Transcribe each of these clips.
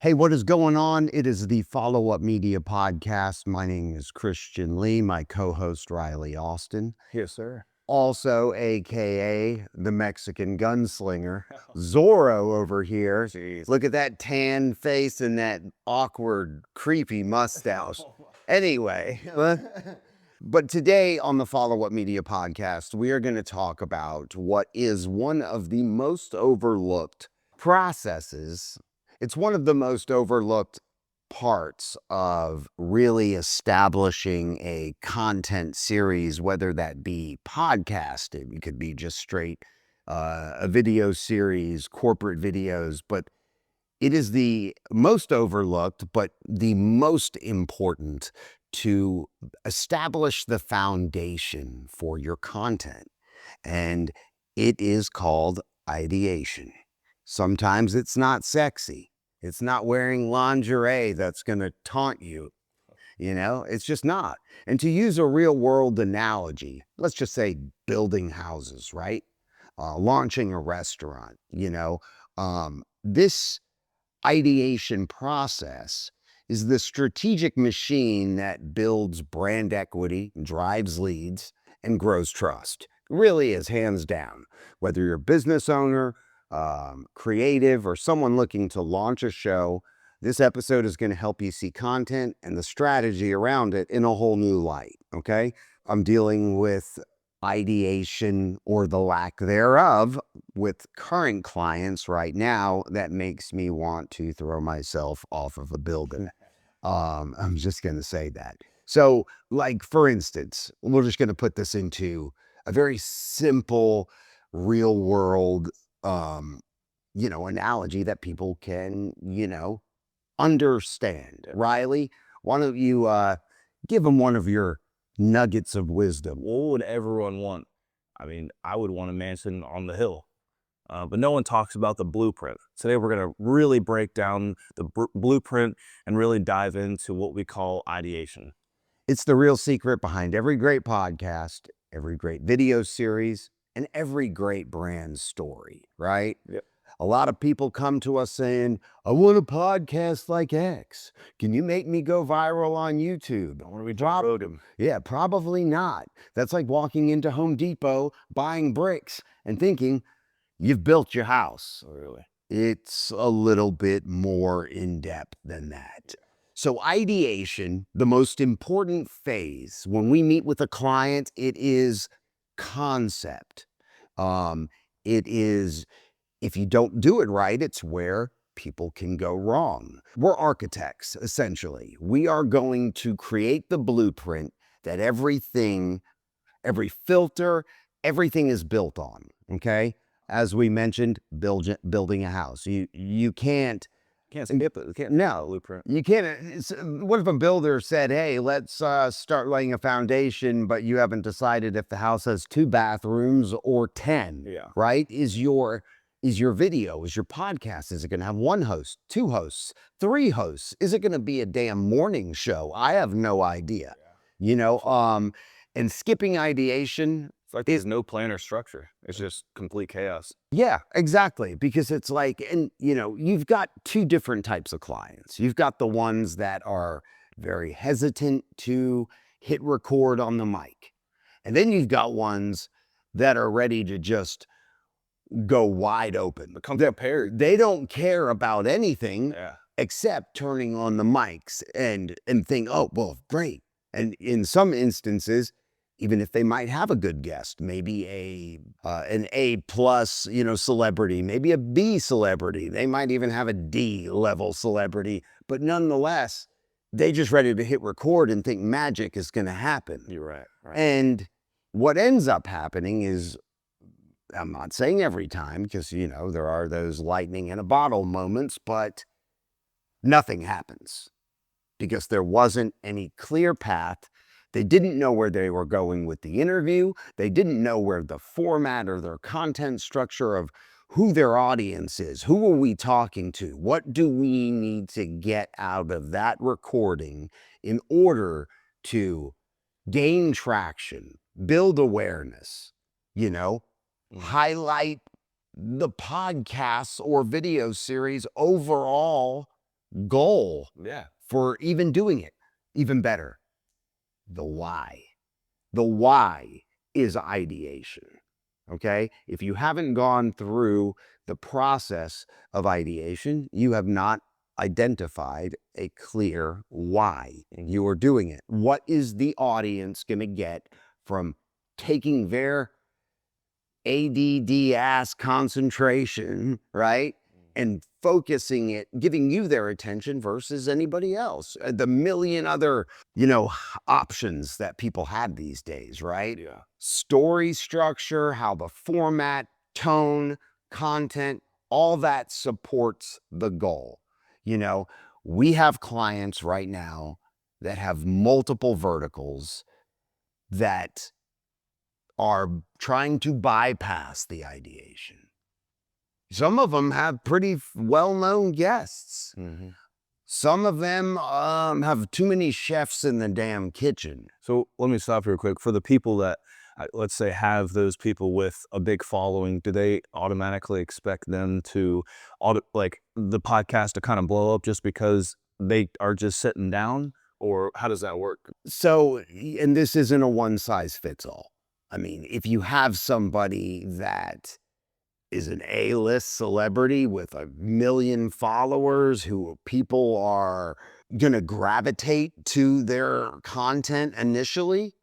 Hey, what is going on? It is the Follow Up Media Podcast. My name is Christian Lee, my co-host Riley Austin. Yes, sir. Also, AKA the Mexican gunslinger, Zorro over here. Jeez. Look at that tan face and that awkward, creepy mustache. Anyway, but today on the Follow Up Media Podcast, we are going to talk about what is one of the most overlooked processes. It's one of the most overlooked parts of really establishing a content series, whether that be podcasting, it could be just straight a video series, corporate videos, but it is the most overlooked, but the most important to establish the foundation for your content. And it is called ideation. Sometimes it's not sexy. It's not wearing lingerie that's going to taunt you. It's just not. And to use a real world analogy, let's just say building houses, right? Launching a restaurant, this ideation process is the strategic machine that builds brand equity, drives leads, and grows trust. Really is hands down. Whether you're a business owner, creative, or someone looking to launch a show, this episode is going to help you see content and the strategy around it in a whole new light, okay? I'm dealing with ideation or the lack thereof with current clients right now that makes me want to throw myself off of a building. I'm just going to say that. So, like, for instance, we're just going to put this into a very simple, real world analogy that people can, understand. Riley, why don't you give them one of your nuggets of wisdom? What would everyone want? I mean, I would want a mansion on the hill, but no one talks about the blueprint. Today, we're going to really break down the blueprint and really dive into what we call ideation. It's the real secret behind every great podcast, every great video series, and every great brand story, right? Yep. A lot of people come to us saying, I want a podcast like X. Can you make me go viral on YouTube? Don't want to be Joe. Yeah, probably not. That's like walking into Home Depot, buying bricks, and thinking you've built your house. Oh, really? It's a little bit more in depth than that. So ideation, the most important phase when we meet with a client, it is concept. It is, if you don't do it right, it's where people can go wrong. We're architects, essentially. We are going to create the blueprint that everything, every filter, everything is built on, okay? As we mentioned, building a house. You can't skip it. No, Blueprint. You can't. What if a builder said, hey, let's start laying a foundation, but you haven't decided if the house has 2 bathrooms or 10, Yeah. right? Is your video, is your podcast, is it going to have 1 host, 2 hosts, 3 hosts? Is it going to be a damn morning show? I have no idea, and skipping ideation. It's like there's no plan or structure. It's just complete chaos. Yeah, exactly. Because it's like, and you've got 2 different types of clients. You've got the ones that are very hesitant to hit record on the mic. And then you've got ones that are ready to just go wide open. Become prepared. They don't care about anything Yeah. except turning on the mics and think, oh, well, great. And in some instances, even if they might have a good guest, maybe an A plus, celebrity, maybe a B celebrity. They might even have a D level celebrity, but nonetheless, they just ready to hit record and think magic is going to happen. You're right. And what ends up happening is, I'm not saying every time, because, there are those lightning in a bottle moments, but nothing happens because there wasn't any clear path. They didn't know where they were going with the interview. They didn't know where the format or their content structure of who their audience is. Who are we talking to? What do we need to get out of that recording in order to gain traction, build awareness, highlight the podcasts or video series overall goal Yeah. for even doing it. Even better, the why. The why is ideation. Okay? If you haven't gone through the process of ideation, you have not identified a clear why you are doing it. What is the audience going to get from taking their ADD ass concentration, right? And focusing it, giving you their attention versus anybody else. The million other, options that people have these days, right? Yeah. Story structure, how the format, tone, content, all that supports the goal. We have clients right now that have multiple verticals that are trying to bypass the ideation. Some of them have pretty well-known guests. Mm-hmm. Some of them have too many chefs in the damn kitchen. So let me stop real quick. For the people that, let's say, have those people with a big following, do they automatically expect them to, like the podcast to kind of blow up just because they are just sitting down? Or how does that work? So, and this isn't a one-size-fits-all. I mean, if you have somebody that is an A-list celebrity with 1 million followers who people are going to gravitate to their content initially,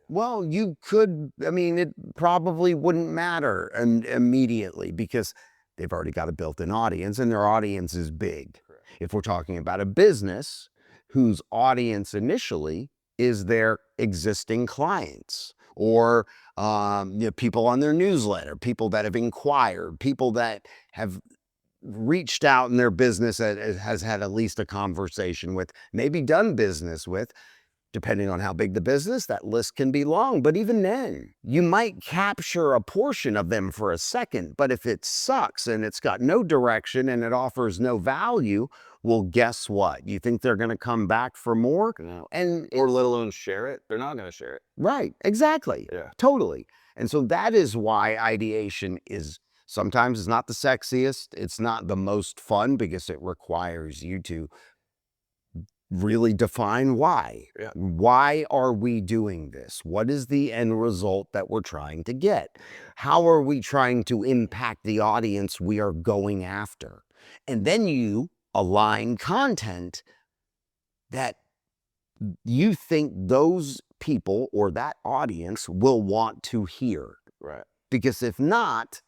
well, you could, it probably wouldn't matter immediately because they've already got a built-in audience and their audience is big. Correct. If we're talking about a business whose audience initially is their existing clients or people on their newsletter, people that have inquired, people that have reached out in their business that has had at least a conversation with, maybe done business with. Depending on how big the business, that list can be long. But even then, you might capture a portion of them for a second. But if it sucks and it's got no direction and it offers no value, well, guess what? You think they're going to come back for more? No. And Or let alone share it. They're not going to share it. right, exactly. Yeah. Totally. And so that is why ideation is sometimes it's not the sexiest. It's not the most fun because it requires you to really define why. Yeah. Why are we doing this? What is the end result that we're trying to get? How are we trying to impact the audience we are going after? And then you align content that you think those people or that audience will want to hear. Right. Because if not,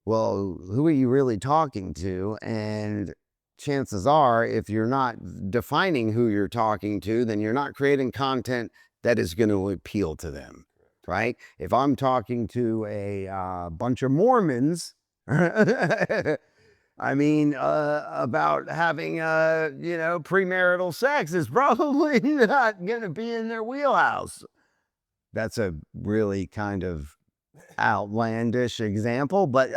well, who are you really talking to? And chances are, if you're not defining who you're talking to, then you're not creating content that is going to appeal to them, right? If I'm talking to a bunch of Mormons, about having, premarital sex is probably not going to be in their wheelhouse. That's a really kind of outlandish example, but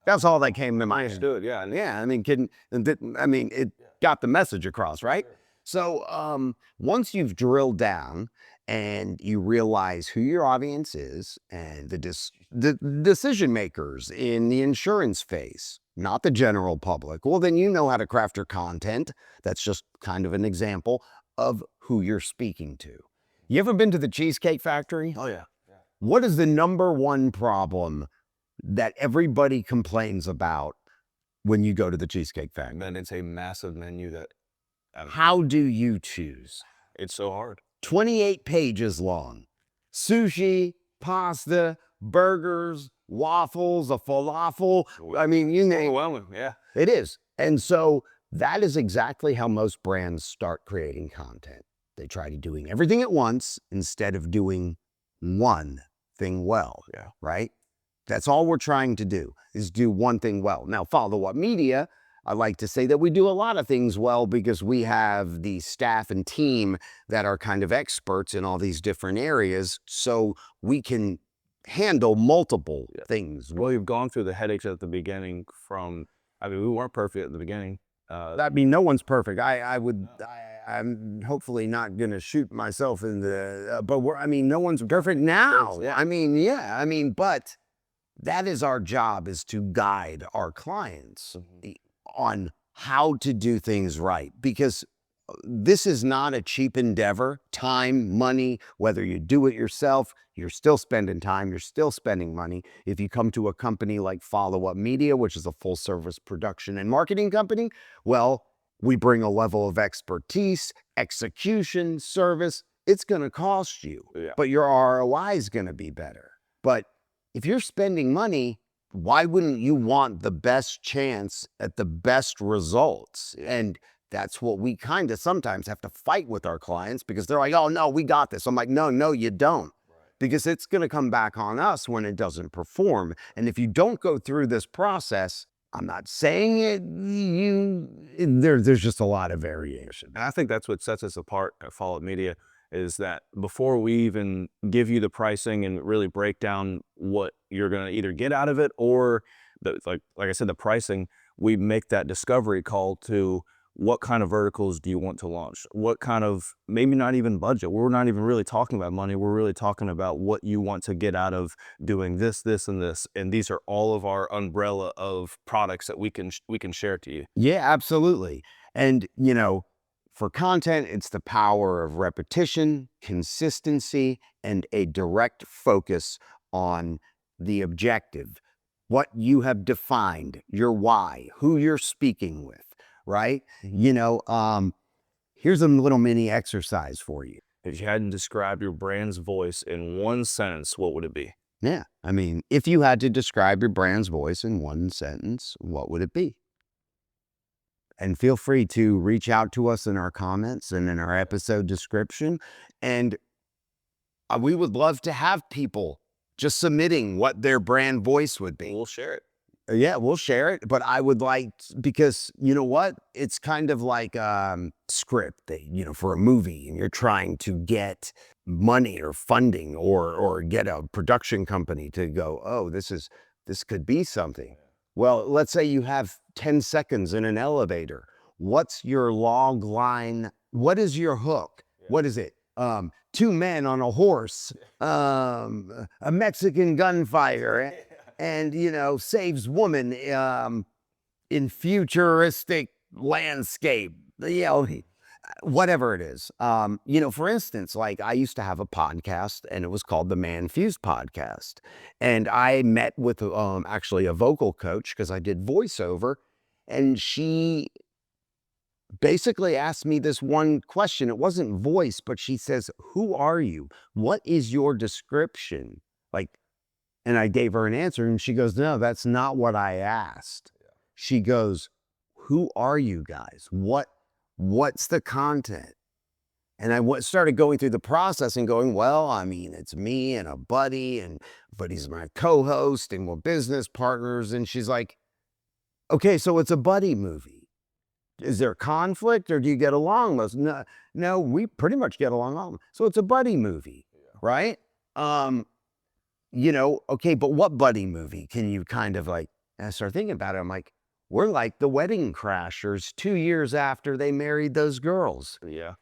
that's all that came to my head. Understood. Yeah. Yeah, it got the message across, right? So once you've drilled down and you realize who your audience is and the decision makers in the insurance phase, not the general public, well, then you know how to craft your content. That's just kind of an example of who you're speaking to. You ever been to the Cheesecake Factory? Oh, yeah. What is the number one problem that everybody complains about when you go to the Cheesecake Factory? And then it's a massive menu that How do you choose? it's so hard. 28 pages long. Sushi, pasta, burgers, waffles, a falafel. You name it. Overwhelming. Yeah. It is. And so that is exactly how most brands start creating content. They try to doing everything at once instead of doing one thing well. Yeah. Right? That's all we're trying to do is do one thing well. Now, Follow Up Media, I like to say that we do a lot of things well because we have the staff and team that are kind of experts in all these different areas, so we can handle multiple things. Well, you've gone through the headaches at the beginning we weren't perfect at the beginning. No one's perfect. I'm hopefully not going to shoot myself in the, but no one's perfect now. Yeah. But that is our job, is to guide our clients on how to do things right, because this is not a cheap endeavor. Time, money, whether you do it yourself, you're still spending time, you're still spending money. If you come to a company like Follow Up Media, which is a full service production and marketing company, well, we bring a level of expertise, execution, service. It's going to cost you, but your ROI is going to be better. But if you're spending money, why wouldn't you want the best chance at the best results? And that's what we kind of sometimes have to fight with our clients, because they're like, oh, no, we got this. I'm like, no, you don't. Because it's going to come back on us when it doesn't perform. And if you don't go through this process, I'm not saying there's just a lot of variation. And I think that's what sets us apart at Follow Up Media, is that before we even give you the pricing and really break down what you're going to either get out of it, or like I said, the pricing, we make that discovery call to what kind of verticals do you want to launch? What kind of, maybe not even budget. We're not even really talking about money. We're really talking about what you want to get out of doing this, this, and this. And these are all of our umbrella of products that we can share to you. Yeah, absolutely. And, for content, it's the power of repetition, consistency, and a direct focus on the objective, what you have defined, your why, who you're speaking with, right? Here's a little mini exercise for you. If you hadn't described your brand's voice in one sentence, what would it be? Yeah. I mean, if you had to describe your brand's voice in one sentence, what would it be? And feel free to reach out to us in our comments and in our episode description. And we would love to have people just submitting what their brand voice would be. We'll share it. Yeah, we'll share it. But I would like, because you know what? It's kind of like script that, for a movie, and you're trying to get money or funding or get a production company to go, oh, this could be something. Well, let's say you have 10 seconds in an elevator. What's your log line? What is your hook? What is it? Two men on a horse, a Mexican gunfighter, and, saves woman in futuristic landscape. Whatever it is. For instance, like I used to have a podcast, and it was called the Man Fused Podcast. And I met with actually a vocal coach, because I did voiceover, and she basically asked me this one question. It wasn't voice, but she says, who are you? What is your description? And I gave her an answer, and she goes, no, that's not what I asked. She goes, who are you guys? What's the content? And I started going through the process and going, well, I mean, it's me and a buddy, but he's my co-host, and we're business partners. And she's like, okay, so it's a buddy movie. Is there conflict, or do you get along? No, we pretty much get along. So it's a buddy movie, right? Okay, but what buddy movie can you kind of like, and I started thinking about it. I'm like, we're like the Wedding Crashers 2 years after they married those girls. Yeah.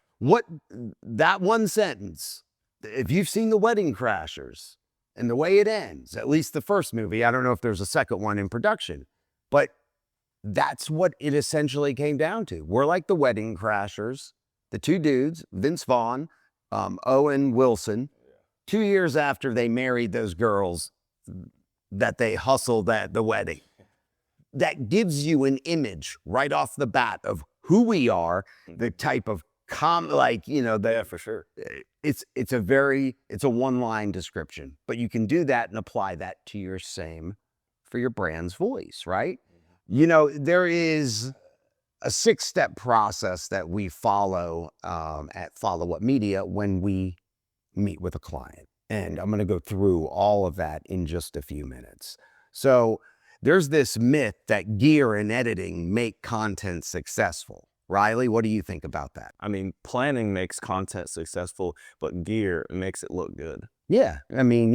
That one sentence, if you've seen the Wedding Crashers and the way it ends, at least the first movie, I don't know if there's a second one in production, but that's what it essentially came down to. We're like the Wedding Crashers, the two dudes, Vince Vaughn, Owen Wilson, 2 years after they married those girls that they hustled at the wedding. That gives you an image right off the bat of who we are, the type of yeah, for sure. It's a one-line description, but you can do that and apply that to your same for your brand's voice, right? There is a 6-step process that we follow at Follow Up Media when we meet with a client. And I'm going to go through all of that in just a few minutes. So there's this myth that gear and editing make content successful. Riley, what do you think about that? I mean, planning makes content successful, but gear makes it look good. Yeah, I mean,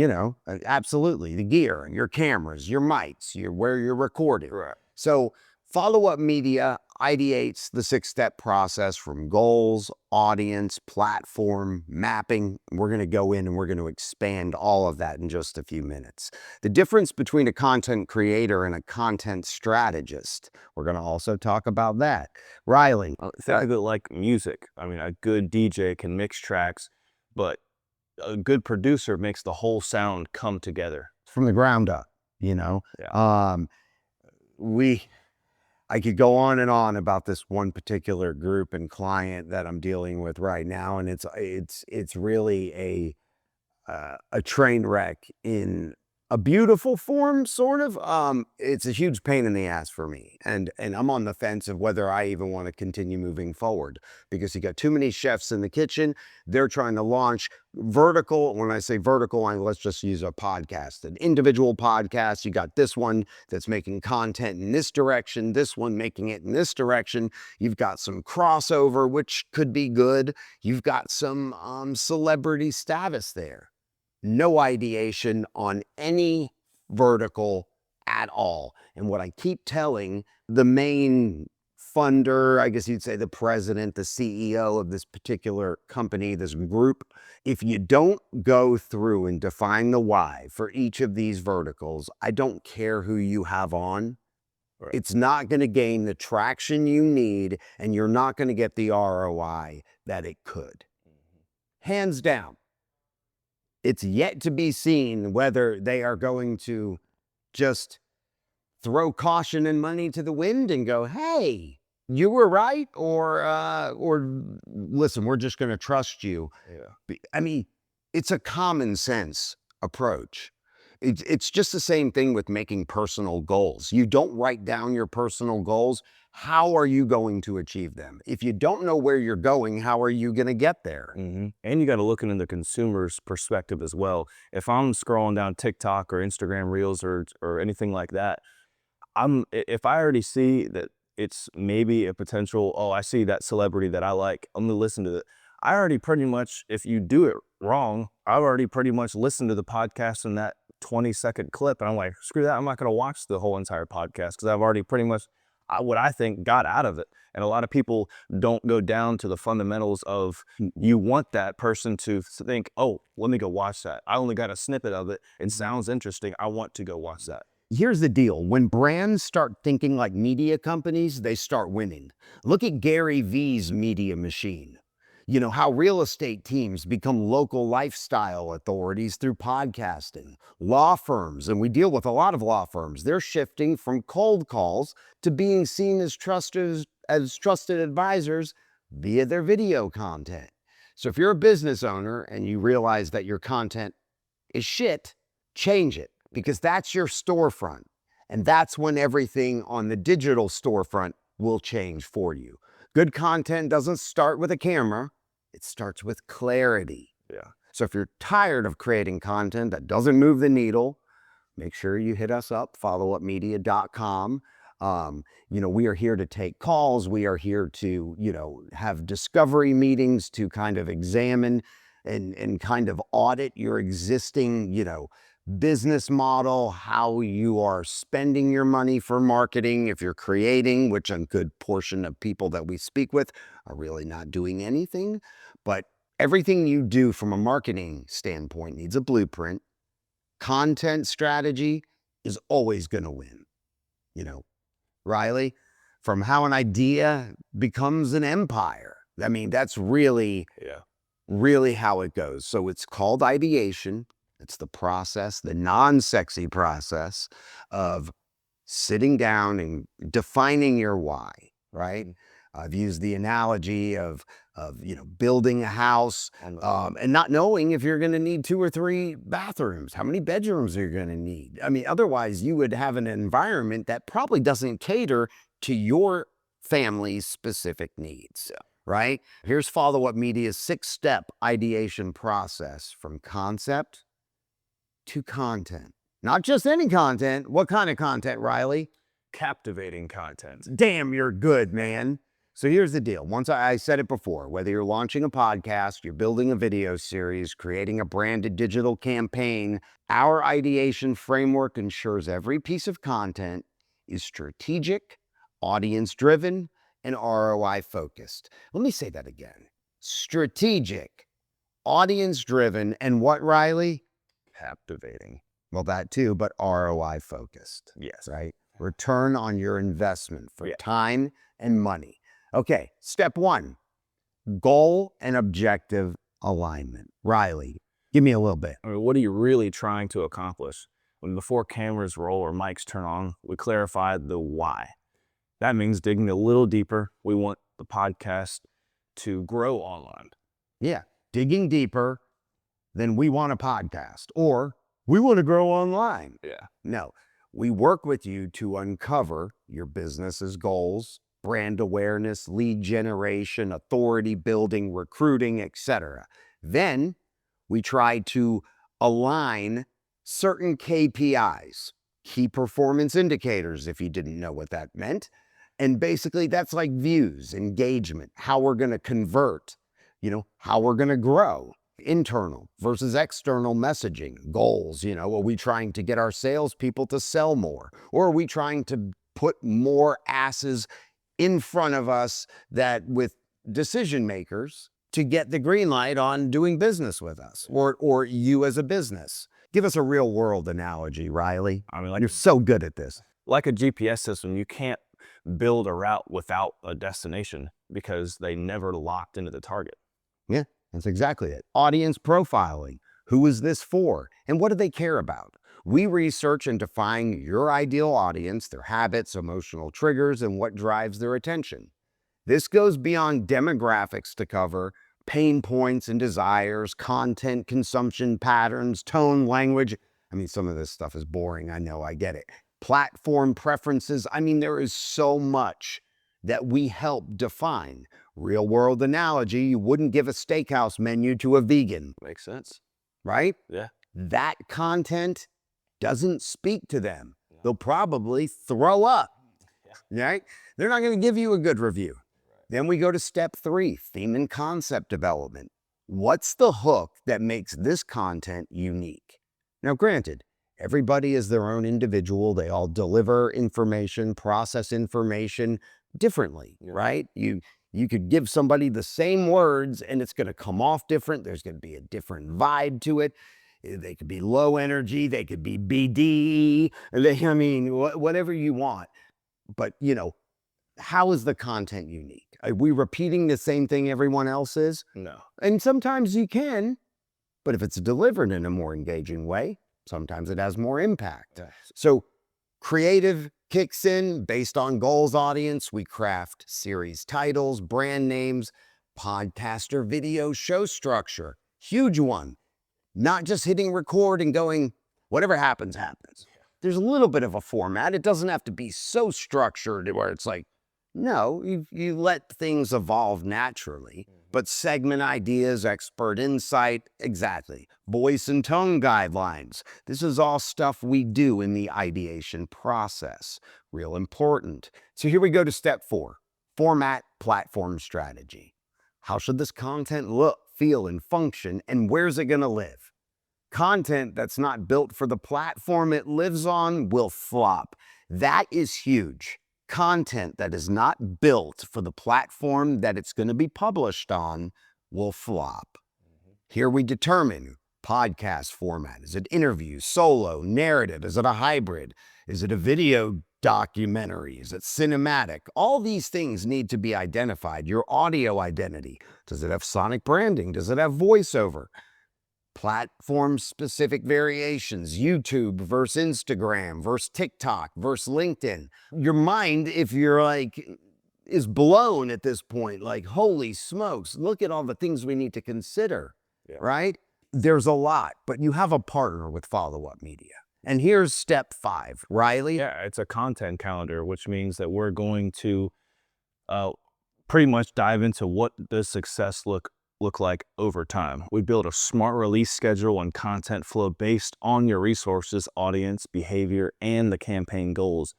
absolutely. The gear, your cameras, your mics, where you're recording. Right. So Follow-up media ideates the 6-step process from goals, audience, platform, mapping. We're going to go in and we're going to expand all of that in just a few minutes. The difference between a content creator and a content strategist. We're going to also talk about that. Riley. It's a bit like music. I mean, a good DJ can mix tracks, but a good producer makes the whole sound come together. From the ground up, you know? Yeah. I could go on and on about this one particular group and client that I'm dealing with right now, and it's really a train wreck in a beautiful form, sort of. It's a huge pain in the ass for me, and I'm on the fence of whether I even want to continue moving forward, because you got too many chefs in the kitchen. They're trying to launch vertical. When I say vertical, let's just use a podcast, an individual podcast. You got this one that's making content in this direction, this one making it in this direction. You've got some crossover, which could be good. You've got some celebrity status there. No ideation on any vertical at all. And what I keep telling the main funder, I guess you'd say the president, the CEO of this particular company, this group, if you don't go through and define the why for each of these verticals, I don't care who you have on. Right. It's not going to gain the traction you need, and you're not going to get the ROI that it could. Hands down. It's yet to be seen whether they are going to just throw caution and money to the wind and go, hey, you were right, or listen, we're just going to trust you. Yeah. I mean, it's a common sense approach. It's just the same thing with making personal goals. You don't write down your personal goals. How are you going to achieve them? If you don't know where you're going, how are you going to get there? Mm-hmm. And you got to look into the consumer's perspective as well. If I'm scrolling down TikTok or Instagram Reels or anything like that, if I already see that it's maybe a potential, oh, I see that celebrity that I like, I'm gonna listen to it. I already pretty much, if you do it wrong, I've already pretty much listened to the podcast in that 20-second clip, and I'm like, screw that, I'm not gonna watch the whole entire podcast because I've already pretty much what I think got out of it. And a lot of people don't go down to the fundamentals of, you want that person to think, oh, let me go watch that. I only got a snippet of it. It sounds interesting. I want to go watch that. Here's the deal. When brands start thinking like media companies, they start winning. Look at Gary Vee's media machine. You know, how real estate teams become local lifestyle authorities through podcasting. Law firms, and we deal with a lot of law firms, they're shifting from cold calls to being seen as trusted advisors via their video content. So if you're a business owner and you realize that your content is shit, change it, because that's your storefront. And that's when everything on the digital storefront will change for you. Good content doesn't start with a camera. It starts with clarity. Yeah. So if you're tired of creating content that doesn't move the needle, make sure you hit us up, followupmedia.com. We are here to take calls. We are here to, have discovery meetings to kind of examine and kind of audit your existing, business model, how you are spending your money for marketing. If you're creating, which a good portion of people that we speak with are really not doing anything, but everything you do from a marketing standpoint needs a blueprint. Content strategy is always going to win. Riley, from how an idea becomes an empire. I mean, that's really how it goes. So it's called ideation. It's the process, the non-sexy process of sitting down and defining your why, right? I've used the analogy of building a house and not knowing if you're going to need 2 or 3 bathrooms. How many bedrooms are you going to need? I mean, otherwise you would have an environment that probably doesn't cater to your family's specific needs. Right? Here's Follow Up Media's 6-step ideation process from concept to content. Not just any content. What kind of content, Riley? Captivating content. Damn, you're good, man. So here's the deal. Once I said it before, whether you're launching a podcast, you're building a video series, creating a branded digital campaign, our ideation framework ensures every piece of content is strategic, audience driven, and ROI focused. Let me say that again. Strategic, audience driven, and what, Riley? Captivating. Well, that too, but ROI focused. Yes. Right? Return on your investment for Yeah. time and money. Okay, step one, goal and objective alignment. Riley, give me a little bit. I mean, what are you really trying to accomplish? When before cameras roll or mics turn on, we clarify the why. That means digging a little deeper. We want the podcast to grow online. Yeah, digging deeper than we want a podcast or we want to grow online. Yeah. No, we work with you to uncover your business's goals, brand awareness, lead generation, authority building, recruiting, etc. Then we try to align certain KPIs, key performance indicators, if you didn't know what that meant. And basically that's like views, engagement, how we're going to convert, how we're going to grow, internal versus external messaging, goals. Are we trying to get our salespeople to sell more? Or are we trying to put more asses in front of us that with decision makers to get the green light on doing business with us or you as a business? Give us a real world analogy, Riley. I mean, You're so good at this. Like a GPS system, you can't build a route without a destination because they never locked into the target. Yeah, that's exactly it. Audience profiling. Who is this for? And what do they care about? We research and define your ideal audience, their habits, emotional triggers, and what drives their attention. This goes beyond demographics to cover pain points and desires, content consumption patterns, tone, language. I mean, some of this stuff is boring. I know, I get it. Platform preferences. I mean, there is so much that we help define. Real world analogy, you wouldn't give a steakhouse menu to a vegan. Makes sense. Right? Yeah. That content doesn't speak to them. They'll probably throw up. Right? They're not going to give you a good review. Then we go to step 3, theme and concept development. What's the hook that makes this content unique? Now, granted, everybody is their own individual. They all deliver information, process information differently, right? You could give somebody the same words and it's going to come off different. There's going to be a different vibe to it. They could be low energy. They could be BD. I mean, whatever you want. But, how is the content unique? Are we repeating the same thing everyone else is? No. And sometimes you can, but if it's delivered in a more engaging way, sometimes it has more impact. Yes. So creative kicks in based on goals audience. We craft series titles, brand names, podcaster video show structure. Huge one. Not just hitting record and going, whatever happens, happens. There's a little bit of a format. It doesn't have to be so structured where it's like, no, you let things evolve naturally, but segment ideas, expert insight, exactly. Voice and tone guidelines. This is all stuff we do in the ideation process. Real important. So here we go to step 4, format, platform strategy. How should this content look, feel, and function, and where's it gonna live? Content that's not built for the platform it lives on will flop. That is huge. Content that is not built for the platform that it's going to be published on will flop. Here we determine podcast format. Is it interview, solo, narrative? Is it a hybrid? Is it a video documentary? Is it cinematic? All these things need to be identified. Your audio identity. Does it have sonic branding? Does it have voiceover? Platform-specific variations, YouTube versus Instagram versus TikTok versus LinkedIn. Your mind, if you're like, is blown at this point, like, holy smokes, look at all the things we need to consider, right? There's a lot, but you have a partner with Follow Up Media. And here's step 5, Riley. Yeah, it's a content calendar, which means that we're going to pretty much dive into what does success look like over time. We build a smart release schedule and content flow based on your resources, audience, behavior, and the campaign goals.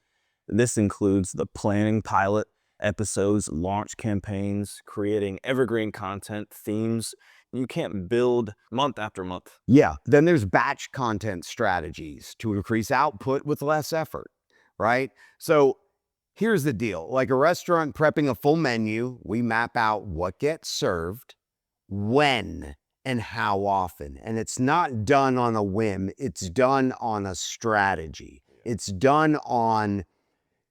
This includes the planning pilot episodes, launch campaigns, creating evergreen content, themes. You can't build month after month. Yeah, then there's batch content strategies to increase output with less effort, right? So Here's the deal. Like a restaurant prepping a full menu, we map out what gets served, when, and how often. And it's not done on a whim. It's done on a strategy. It's done on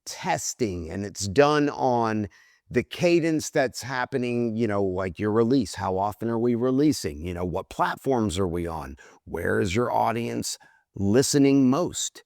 testing, and it's done on the cadence that's happening, like your release. How often are we releasing? What platforms are we on? Where is your audience listening most?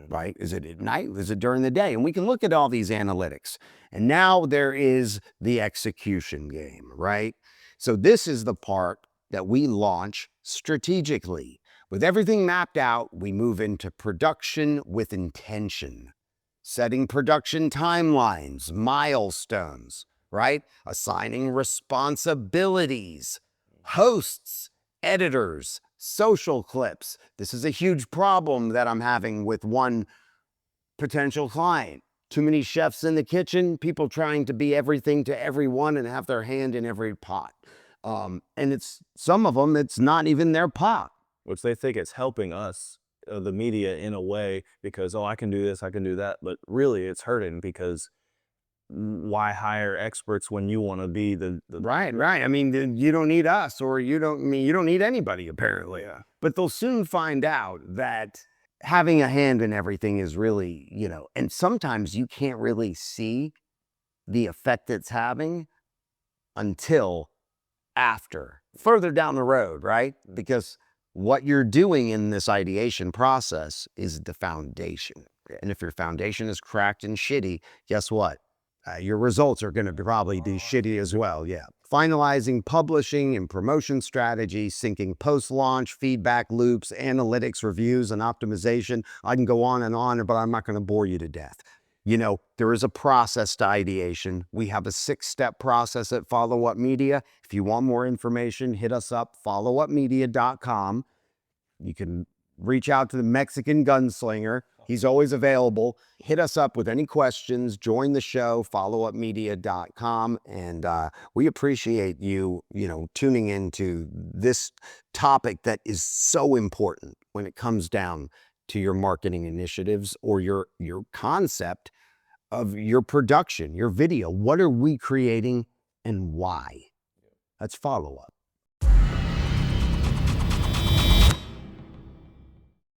Right? Is it at night? Is it during the day? And we can look at all these analytics. And now there is the execution game, right? So this is the part that we launch strategically. With everything mapped out, we move into production with intention, setting production timelines, milestones, right? Assigning responsibilities, hosts, editors, social clips. This is a huge problem that I'm having with one potential client. Too many chefs in the kitchen, people trying to be everything to everyone and have their hand in every pot. And it's some of them, it's not even their pot. Which they think it's helping us, the media, in a way, because, oh, I can do this, I can do that. But really it's hurting, because why hire experts when you want to be the Right. I mean, you don't need us, or you don't need anybody, apparently. Yeah. But they'll soon find out that having a hand in everything is really, and sometimes you can't really see the effect it's having until after, further down the road, right? Because what you're doing in this ideation process is the foundation. And if your foundation is cracked and shitty, guess what? Your results are going to probably be shitty as well. Yeah. Finalizing publishing and promotion strategy, syncing post-launch, feedback loops, analytics, reviews, and optimization. I can go on, but I'm not going to bore you to death. There is a process to ideation. We have a 6-step process at Follow Up Media. If you want more information, hit us up, followupmedia.com. You can reach out to the Mexican gunslinger. He's always available. Hit us up with any questions. Join the show, followupmedia.com. And we appreciate you, tuning into this topic that is so important when it comes down to your marketing initiatives or your concept of your production, your video. What are we creating and why? Let's follow up.